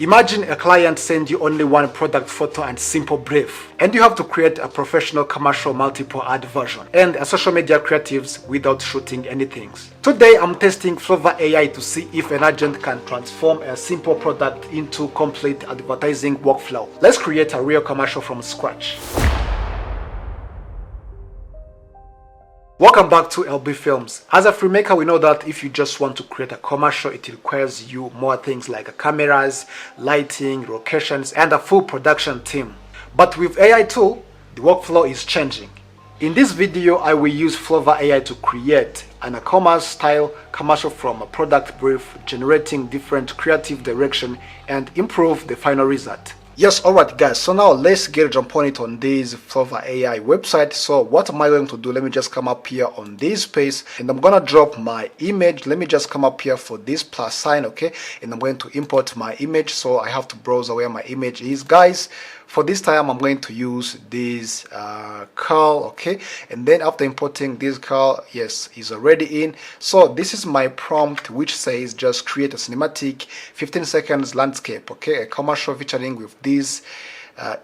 Imagine a client sends you only one product photo and simple brief, and you have to create a professional commercial multiple ad version and a social media creatives without shooting anything. Today I'm testing Flova AI to see if an agent can transform a simple product into complete advertising workflow. Let's create a real commercial from scratch. Welcome back to LB Films. As a filmmaker, we know that if you just want to create a commercial, it requires you more things like cameras, lighting, locations, and a full production team. But with AI tool, the workflow is changing. In this video, I will use Flova AI to create an e-commerce style commercial from a product brief, generating different creative direction and improve the final result. Yes, alright guys, so now let's jump on it on this Flova AI website. So what am I going to do? Let me just come up here on this page and I'm gonna drop my image. Let me just come up here for this plus sign, okay, and I'm going to import my image. So I have to browse where my image is, guys. For this time I'm going to use this curl, okay, and then after importing this curl, yes, is already in. So this is my prompt, which says just create a cinematic 15 seconds landscape, okay, a commercial featuring with this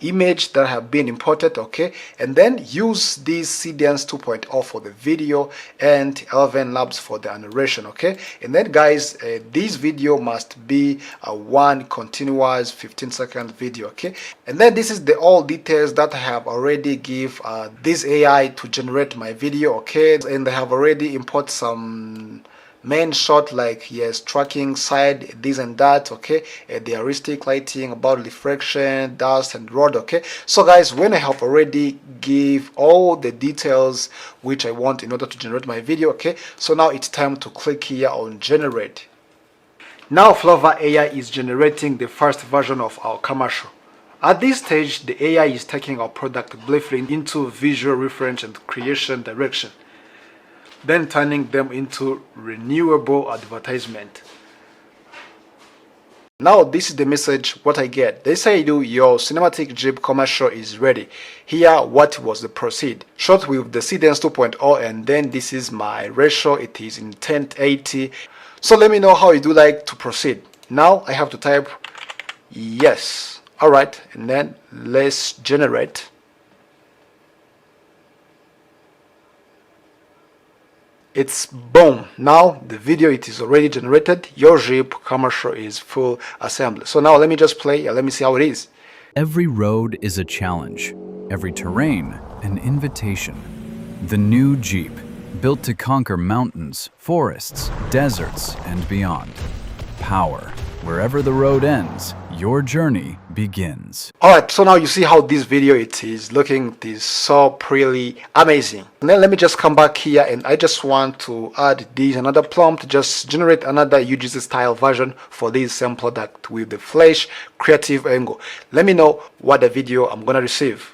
image that have been imported, okay, and then use this CDNs 2.0 for the video and 11 labs for the narration, okay. And then guys, this video must be a one continuous 15-second video, okay. And then this is the all details that I have already give this AI to generate my video, okay, and I have already import some main shot like yes, tracking side, this and that, okay, the heuristic lighting, about reflection, dust and road, okay. So guys, when I have already give all the details which I want in order to generate my video, okay, so now it's time to click here on generate. Now Flova AI is generating the first version of our commercial. At this stage, the AI is taking our product briefly into visual reference and creation direction, then turning them into renewable advertisement. Now this is the message what I get. They say your cinematic Jeep commercial is ready. Here what was the proceed. Shot with the CDNs 2.0, and then this is my ratio, it is in 1080. So let me know how you do like to proceed. Now I have to type yes. Alright, and then let's generate. It's boom. Now the video, it is already generated. Your Jeep commercial is full assembly. So now let me just play. Let me see how it is. Every road is a challenge. Every terrain, an invitation. The new Jeep, built to conquer mountains, forests, deserts, and beyond. Power. Wherever the road ends, your journey begins. Alright, so now you see how this video it is looking. It is so pretty amazing. And then let me just come back here, and I just want to add this another prompt, just generate another UGC style version for this same product with the flash creative angle. Let me know what the video I'm gonna receive.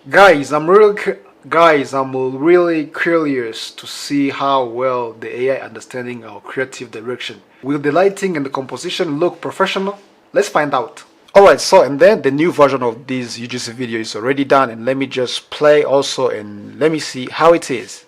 Guys, I'm really curious to see how well the AI understanding our creative direction. Will the lighting and the composition look professional? Let's find out. Alright, so and then the new version of this UGC video is already done, and let me just play also and let me see how it is.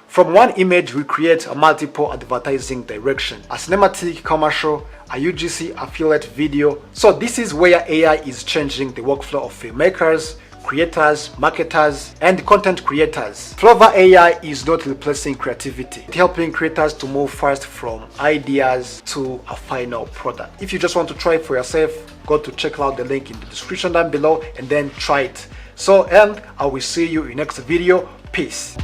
From one image, we create a multiple advertising direction, a cinematic commercial, a UGC affiliate video. So this is where AI is changing the workflow of filmmakers, creators, marketers, and content creators. Flova AI is not replacing creativity. It's helping creators to move fast from ideas to a final product. If you just want to try it for yourself, go to check out the link in the description down below and then try it. So, and I will see you in next video. Peace.